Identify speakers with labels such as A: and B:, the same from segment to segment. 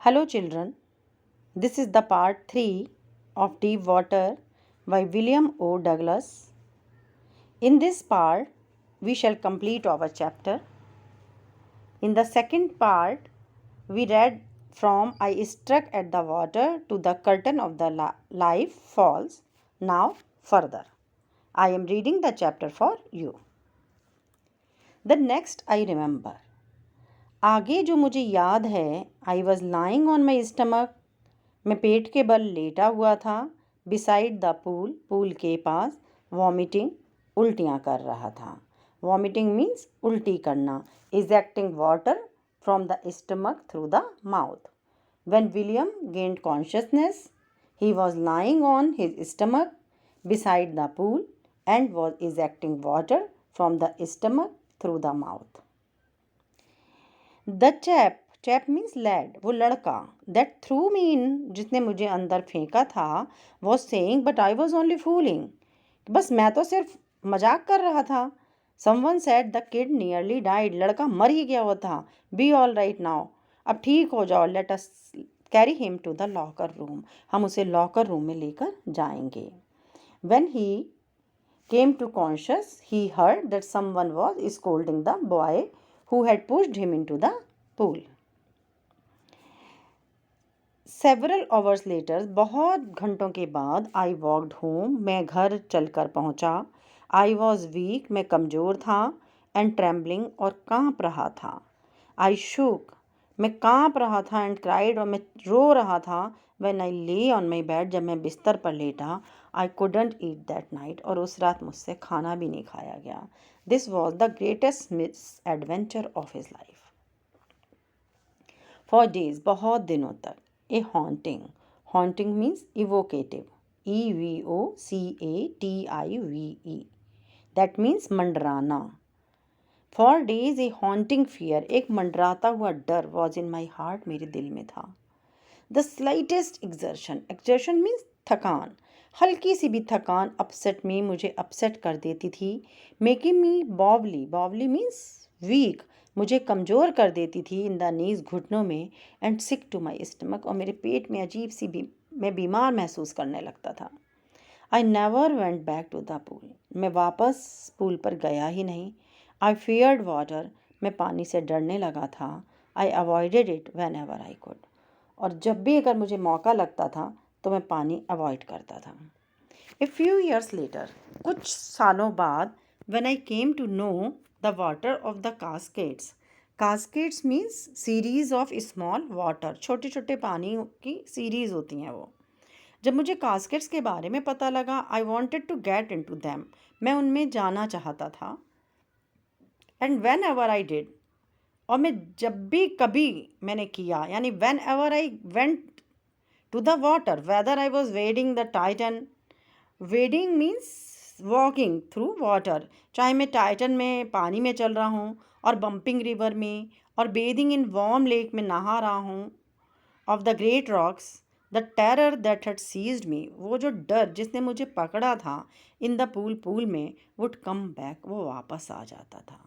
A: Hello, children. This is the part 3 of Deep Water by William O. Douglas. In this part, we shall complete our chapter. In the second part, we read from I struck at the water to the curtain of the life falls. Now, further. I am reading the chapter for you. The next I remember. आगे जो मुझे याद है, I was lying on my stomach, मैं पेट के बल लेटा हुआ था, बिसाइड द पूल, पूल के पास, वॉमिटिंग, उल्टियाँ कर रहा था. वॉमिटिंग मीन्स उल्टी करना, ejecting water from the stomach through the mouth. When William gained consciousness, he was lying on his stomach beside the pool and was ejecting water from the stomach through the mouth. The chap means lad, वो लड़का, that through मी इन, जिसने मुझे अंदर फेंका था, was saying but I was only fooling, बस मैं तो सिर्फ मजाक कर रहा था. Someone said the kid nearly died, लड़का मर ही गया हुआ था. बी ऑल राइट नाउ, अब ठीक हो जाओ. Let us carry him to the locker room, हम उसे लॉकर रूम में लेकर जाएंगे. When he came to conscious, he heard that someone was scolding the boy who had pushed him into the pool. Several hours later, बहुत घंटों के बाद, I walked home, मैं घर चलकर पहुंचा. I was weak, मैं कमज़ोर था, and trembling, और कांप रहा था. I shook, मैं कांप रहा था, and cried, और मैं रो रहा था. When I lay on my bed, जब मैं बिस्तर पर लेटा, I couldn't eat that night, और उस रात मुझसे खाना भी नहीं खाया गया. This was the greatest misadventure of his life. For days, बहुत दिनों तक. A haunting. Haunting means evocative. EVOCATIVE. That means मंडराना. For days, a haunting fear, एक मंडराता हुआ डर, was in my heart, मेरे दिल में था. The slightest exertion. Exertion means थकान. हल्की सी भी थकान अपसेट में, मुझे अपसेट कर देती थी. Making me Bobbili, Bobbili means week, मुझे कमज़ोर कर देती थी. इन द नीज, घुटनों में. And sick to my stomach, और मेरे पेट में अजीब सी भी मैं बीमार महसूस करने लगता था. I never went back to the pool, मैं वापस पूल पर गया ही नहीं. आई फियर्ड वाटर, मैं पानी से डरने लगा था. I avoided it whenever I could, और जब भी अगर मुझे मौका लगता था तो मैं पानी अवॉइड करता था. ए फ्यू ईयर्स लेटर, कुछ सालों बाद, when I came to know the water of the cascades. Cascades means series of small water, छोटे छोटे पानी की सीरीज़ होती हैं वो. जब मुझे कास्केट्स के बारे में पता लगा, I wanted to get into them, मैं उनमें जाना चाहता था. And whenever I did, और मैं जब भी कभी मैंने किया, यानी whenever I went to the water, whether I was wading the Titan. Wading means walking through water, चाहे मैं टाइटन में पानी में चल रहा हूँ, और बम्पिंग रिवर में, और बेदिंग इन वार्म लेक में नहा रहा हूँ. Of the great rocks, the terror that had seized me, वो जो डर जिसने मुझे पकड़ा था, इन द पूल में, वुड कम बैक, वो वापस आ जाता था.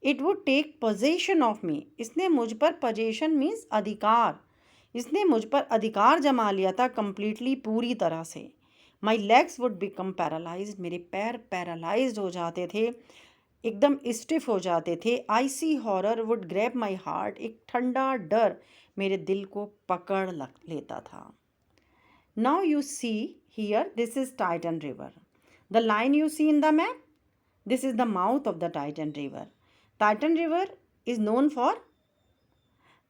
A: It would take possession of me, इसने मुझ पर, पोजेशन मीन्स अधिकार, इसने मुझ पर अधिकार जमा लिया था. कंप्लीटली, पूरी तरह से. My legs would become paralysed, मेरे पैर पैरालाइज्ड हो जाते थे, एकदम स्टिफ हो जाते थे. Icy horror would grab my heart, एक ठंडा डर मेरे दिल को पकड़ लेता था. Now you see here, this is Titan river. The line you see in the map, this is the mouth of the Titan river. Titan river is known for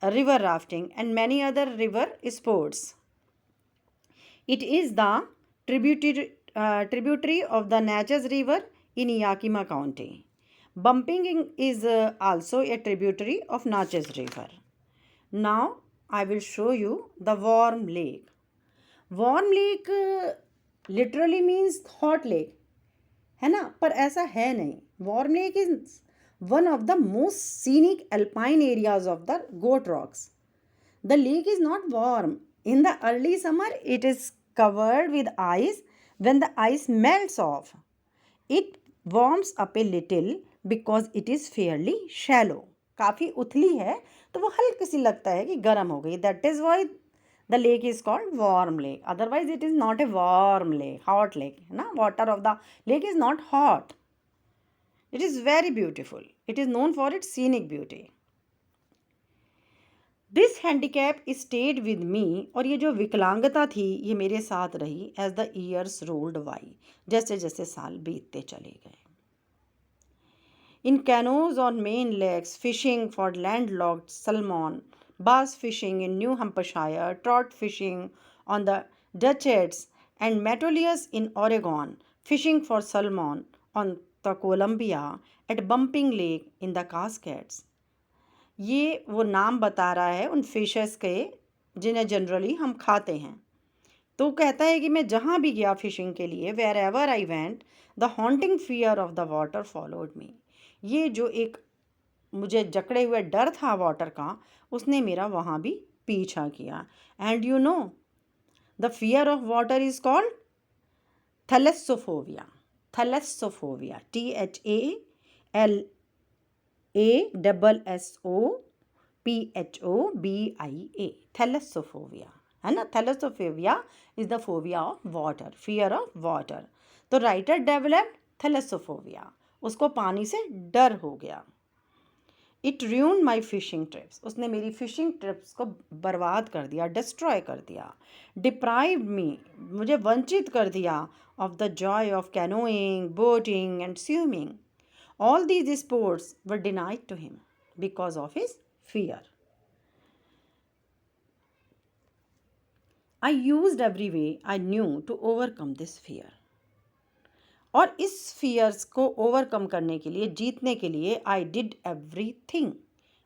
A: river rafting and many other river sports. It is the tributary of the Natchez River in Yakima County. Bumping is also a tributary of Natchez River. Now I will show you the warm lake. Warm lake literally means hot lake, है ना, पर ऐसा है नहीं. Warm lake is one of the most scenic alpine areas of the Goat Rocks. The lake is not warm. In the early summer, it is covered with ice. When the ice melts off, it warms up a little because it is fairly shallow. काफ़ी उथली है तो वो हल्की सी लगता है कि गर्म हो गई, that is why the lake is called warm lake, otherwise it is not a warm lake, hot lake है ना, water of the lake is not hot, it is very beautiful, it is known for its scenic beauty. This handicap stayed with me, और ये जो विकलांगता थी ये मेरे साथ रही as the years rolled by, जैसे जैसे साल बीतते चले गए। In canoes on main lakes, fishing for landlocked salmon, bass fishing in New Hampshire, trout fishing on the Dutchess, and Metolius in Oregon, fishing for salmon on the Columbia, at Bumping Lake in the Cascades. ये वो नाम बता रहा है उन fishes के जिन्हें generally हम खाते हैं। तो कहता है कि मैं जहाँ भी गया फिशिंग के लिए, wherever I went, the haunting fear of the water followed me. ये जो एक मुझे जकड़े हुए डर था वाटर का, उसने मेरा वहाँ भी पीछा किया। And you know the fear of water is called thalassophobia. Thalassophobia, THALASSOPHOBIA, thalassophobia है ना। Thalassophobia is the phobia of water, fear of water. तो राइटर डेवलप्ड थैलेसोफोबिया, उसको पानी से डर हो गया। It ruined my fishing trips, उसने मेरी फिशिंग ट्रिप्स को बर्बाद कर दिया, डिस्ट्रॉय कर दिया। डिप्राइव्ड मी, मुझे वंचित कर दिया of the Joy of canoeing, boating and swimming. All these sports were denied to him because of his fear. I used every way I knew to overcome this fear. और इस fears को overcome करने के लिए, जीतने के लिए, I did everything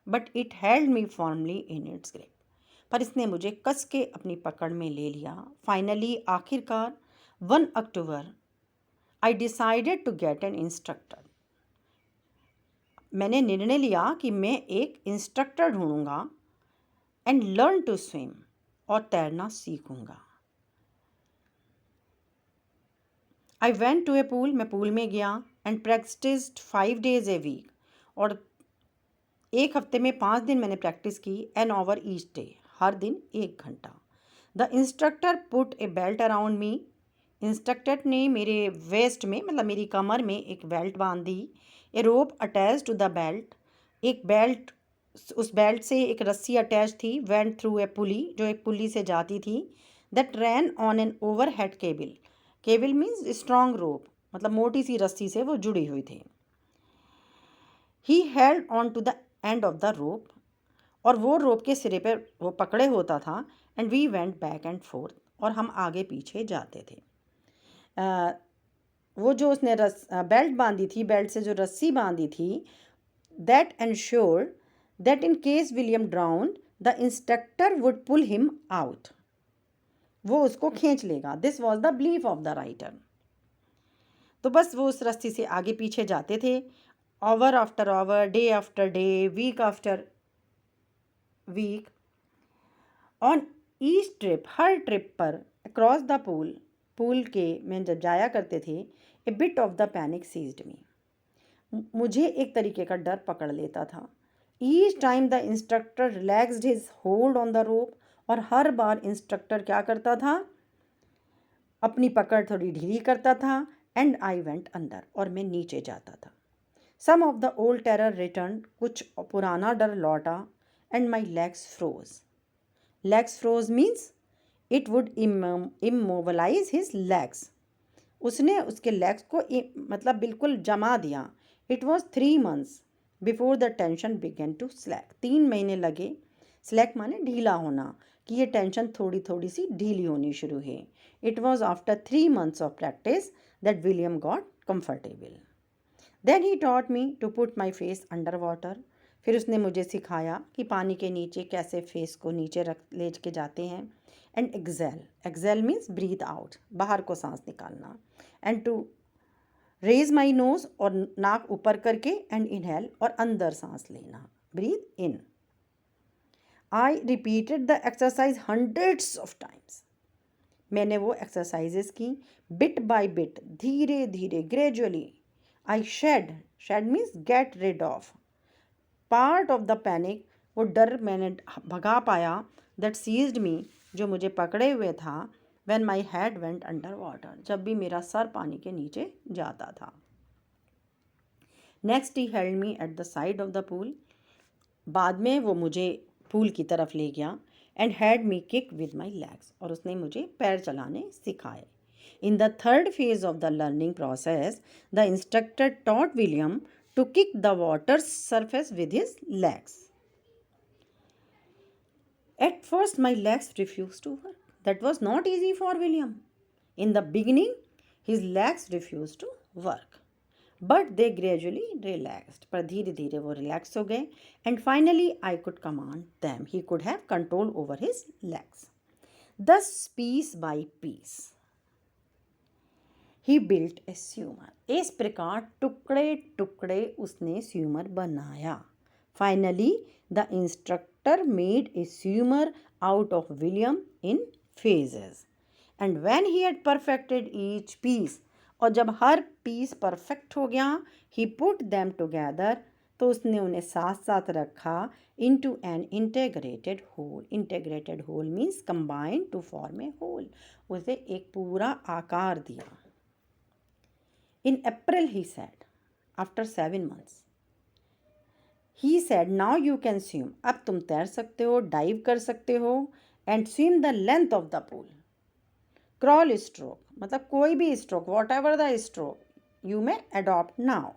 A: but it held me formally in its grip. पर इसने मुझे कस के अपनी पकड़ में ले लिया। फाइनली, आखिरकार 1 October I decided to get an instructor. मैंने निर्णय लिया कि मैं एक इंस्ट्रक्टर ढूंढूंगा एंड लर्न टू स्विम, और तैरना सीखूंगा। I went to a pool, मैं पूल में गया, and practised 5 days a week, और एक हफ्ते में 5 दिन मैंने प्रैक्टिस की। एन आवर ईच डे, हर दिन 1 घंटा। The instructor put a belt around me, instructor ने मेरे वेस्ट में, मतलब मेरी कमर में, एक बेल्ट बांध दी। ए रोप अटैच टू द बेल्ट, एक बेल्ट, उस बेल्ट से एक रस्सी अटैच थी। वेंट थ्रू ए पुली, जो एक पुली से जाती थी। That ran on an overhead cable, cable means strong rope, मतलब मोटी सी रस्सी से वो जुड़ी हुई थी। He held on to the end of the rope, और वो रोप के सिरे पर वो पकड़े होता था। And we went back and forth, और हम आगे पीछे जाते थे। वो जो उसने बेल्ट बांधी थी, बेल्ट से जो रस्सी बांधी थी, that ensured that in case William drown the instructor would pull him out, वो उसको खींच लेगा। This was the belief of the writer. तो बस वो उस रस्सी से आगे पीछे जाते थे, hour after hour, day after day, week after week. On each trip, हर ट्रिप पर, अक्रॉस द पूल, पूल के में जब जाया करते थे, a bit of the panic seized me, मुझे एक तरीके का डर पकड़ लेता था। Each time the instructor relaxed his hold on the rope, और हर बार इंस्ट्रक्टर क्या करता था, अपनी पकड़ थोड़ी ढीली करता था। एंड आई वेंट अंदर, और मैं नीचे जाता था। Some of the old terror return, कुछ पुराना डर लौटा। And my legs froze, legs froze means it would immobilize his legs, उसने उसके लेग्स को मतलब बिल्कुल जमा दिया। It was 3 months before the tension began to slack, 3 महीने लगे, स्लैक माने ढीला होना, कि ये टेंशन थोड़ी थोड़ी सी ढीली होनी शुरू है। It was after 3 months of practice that William got comfortable. Then he taught me to put my face under water, फिर उसने मुझे सिखाया कि पानी के नीचे कैसे फेस को नीचे रख ले के जाते हैं। And exhale, exhale means breathe out, बाहर को सांस निकालना। And to raise my nose, और नाक ऊपर करके, एंड इनहेल, और अंदर सांस लेना, breathe in. I repeated the exercise hundreds of times, मैंने वो एक्सरसाइजेस की, बिट बाय बिट, धीरे धीरे, gradually. I shed, shed means get rid of, part of the panic, वो डर मैंने भगा पाया, दैट सीज्ड मी, जो मुझे पकड़े हुए था, when my head went under water, जब भी मेरा सर पानी के नीचे जाता था। Next he held me at the side of the pool, बाद में वो मुझे पूल की तरफ ले गया, and had me kick with my legs, और उसने मुझे पैर चलाने सिखाए। In the third phase of the learning process, the instructor taught William to kick the water's surface with his legs. At first, my legs refused to work. That was not easy for William. In the beginning, his legs refused to work. But they gradually relaxed. पर धीरे धीरे वो relax हो गए. And finally, I could command them. He could have control over his legs. Thus, piece by piece, he built a swimmer, इस प्रकार टुकड़े टुकड़े उसने स्यूमर बनाया। Finally the instructor made a swimmer out of William in phases, and when he had perfected each piece, और जब हर piece perfect हो गया, ही पुट देम टुगेदर, तो उसने उन्हें साथ साथ रखा, into an integrated whole. Integrated whole means combined to form a whole, उसे एक पूरा आकार दिया। In April, he said, after 7 months, he said, now you can swim. अब तुम तैर सकते हो, डाइव कर सकते हो, and swim the length of the pool. Crawl stroke, मतलब कोई भी stroke, whatever the stroke, you may adopt now.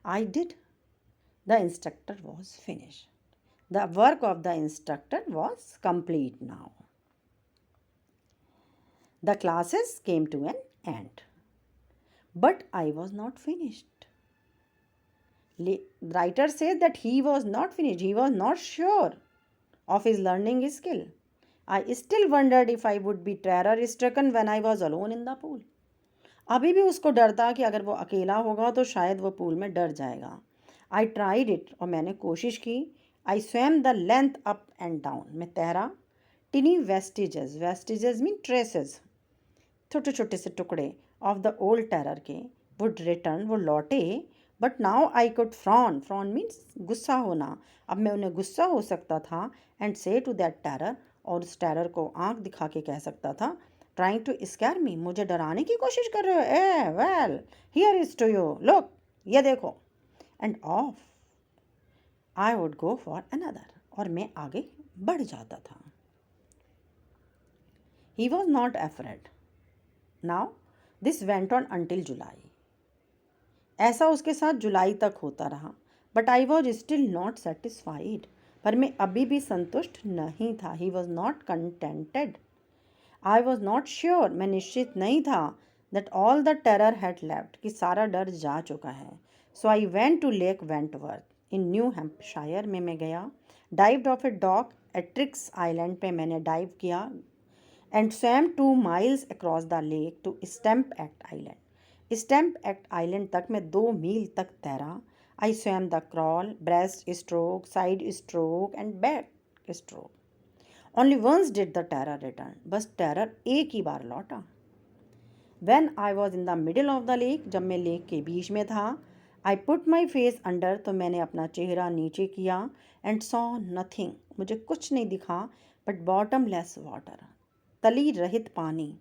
A: I did. The instructor was finished. The work of the instructor was complete now. The classes came to an end. But I was not finished. The writer says that he was not finished. He was not sure of his learning skill. I still wondered if I would be terror-stricken when I was alone in the pool. अभी भी उसको डर था कि अगर वो अकेला होगा तो शायद वो पूल में डर जाएगा। I tried it, और मैंने कोशिश की। I swam the length up and down. मैं तैरा। Tiny vestiges. Vestiges mean traces. छोटे छोटे से टुकड़े ऑफ द ओल्ड टेरर के वुड रिटर्न, वो लौटे। But now I could frown, frown means गुस्सा होना, अब मैं उन्हें गुस्सा हो सकता था, एंड से टू दैट टेरर, और उस टेरर को आंख दिखा के कह सकता था, ट्राइंग टू स्कैर मी, मुझे डराने की कोशिश कर रहे हो, a well here is to you, look ये देखो, and off I would go for another, और मैं आगे बढ़ जाता था। He was not afraid. Now this went on until July, ऐसा उसके साथ जुलाई तक होता रहा। But I was still not satisfied, पर मैं अभी भी संतुष्ट नहीं था। He was not contented. I was not sure, मैं निश्चित नहीं था, that all the terror had left, कि सारा डर जा चुका है। So I went to lake Wentworth in New Hampshire में मैं गया। Dived off a dock at Triggs island पे मैंने डाइव किया, and swam 2 miles across the lake to Stamp Act Island. Stamp Act Island तक मैं 2 मील तक तैरा। I swam the crawl, breast stroke, side stroke and back stroke. Only once did the terror return, बस टेरर एक ही बार लौटा। When I was in the middle of the lake, जब मैं लेक के बीच में था, I put my face under, तो मैंने अपना चेहरा नीचे किया, एंड सॉ नथिंग, मुझे कुछ नहीं दिखा, बट बॉटमलेस वाटर, तली रहित पानी।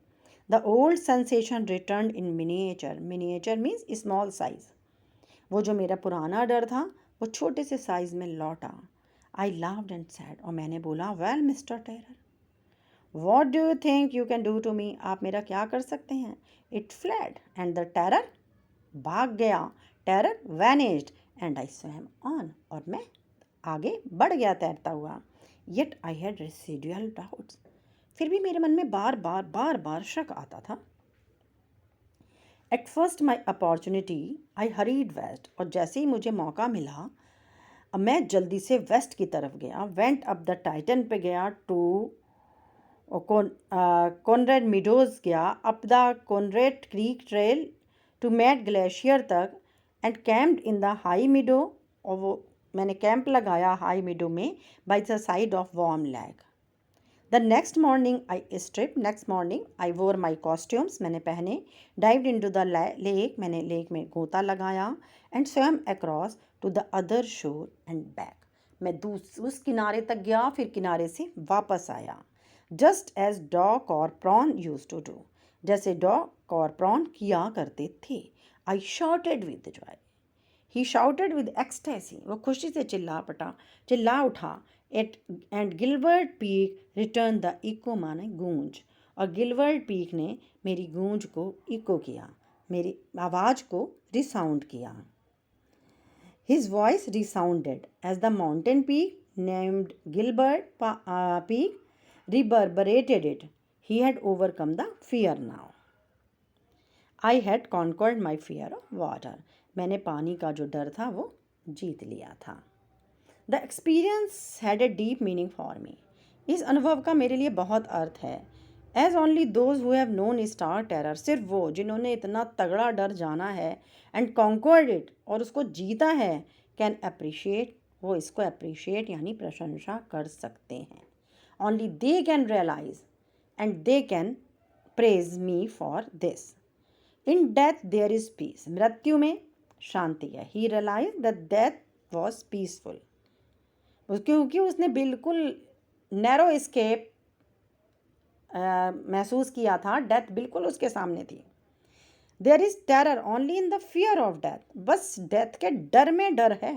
A: The old sensation return in miniature, miniature means small size, वो जो मेरा पुराना डर था वो छोटे से साइज में लौटा। आई लाफ्ड एंड सैड, और मैंने बोला, well mister terror, what do you think you can do to me, आप मेरा क्या कर सकते हैं। It fled and the terror, भाग गया, terror vanished, and I swam on, और मैं आगे बढ़ गया तैरता हुआ। Yet I had residual doubts, फिर भी मेरे मन में बार बार शक आता था। At first my opportunity I hurried west, और जैसे ही मुझे मौका मिला मैं जल्दी से वेस्ट की तरफ गया। वेंट अप द टाइटन पे गया, टू कॉनरेड मीडोज गया, up the Conrad Creek Trail to Meade glacier तक, and camped in the high meadow, और वो मैंने कैंप लगाया हाई मीडो में, by the side of warm lake. The next morning I strip, next morning I wore my costumes, मैंने पहने। Dived into the lake, मैंने lake में गोता लगाया, and swam across to the other shore and back, मैं उस किनारे तक गया, फिर किनारे से वापस आया। जस्ट एज डॉक और प्रॉन यूज टू डू, जैसे डॉक और प्रॉन किया करते थे। I shouted with joy, he shouted with ecstasy, वो खुशी से चिल्ला उठा। And Gilbert Peak return the echo, माने गूंज, और गिलबर्ट पीक ने मेरी गूंज को इको किया, मेरी आवाज़ को रिसाउंड किया। His voice resounded as the mountain peak named Gilbert Peak reverberated it. He had overcome the fear now. I had conquered my fear of water, मैंने पानी का जो डर था वो जीत लिया था। The experience had a deep meaning for me, इस अनुभव का मेरे लिए बहुत अर्थ है। As only those who have known stark terror, सिर्फ वो जिन्होंने इतना तगड़ा डर जाना है एंड कॉन्कर्ड इट, और उसको जीता है, कैन अप्रिशिएट, वो इसको अप्रिशिएट यानी प्रशंसा कर सकते हैं। Only they can realize and they can praise me for this. In death there is peace, मृत्यु में शांति है। He realize that death was peaceful, क्योंकि उसने बिल्कुल नैरो एस्केप महसूस किया था, डेथ बिल्कुल उसके सामने थी। There is terror only in the fear of death, बस डेथ के डर में डर है।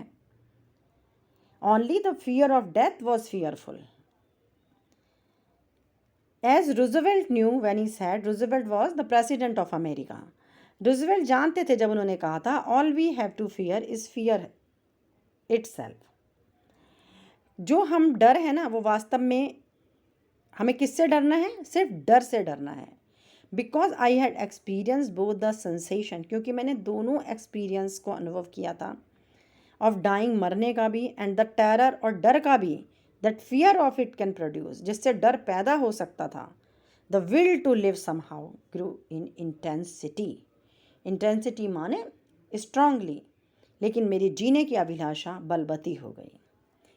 A: Only the fear of death was fearful. As Roosevelt knew when he said, Roosevelt was the president of America, Roosevelt जानते थे जब उन्होंने कहा था, all we have to fear is fear itself, जो हम डर है ना वो वास्तव में हमें किससे डरना है, सिर्फ डर से डरना है। Because I had experience both the sensation, क्योंकि मैंने दोनों एक्सपीरियंस को अनुभव किया था, ऑफ डाइंग, मरने का भी, एंड द टेरर, और डर का भी, that fear of it can produce, जिससे डर पैदा हो सकता था। The will to live somehow grew in intensity, intensity माने स्ट्रांगली, लेकिन मेरी जीने की अभिलाषा बलवती हो गई।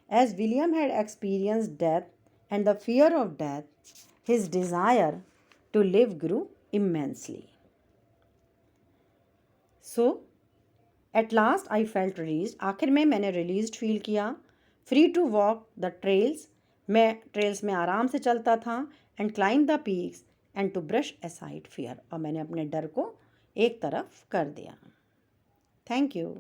A: As William had experienced death and the fear of death, his desire to live grew immensely. So, at last I felt released. आखिर में मैंने released feel किया. Free to walk the trails. मैं trails में आराम से चलता था and climb the peaks and to brush aside fear. और मैंने अपने डर को एक तरफ कर दिया. Thank you.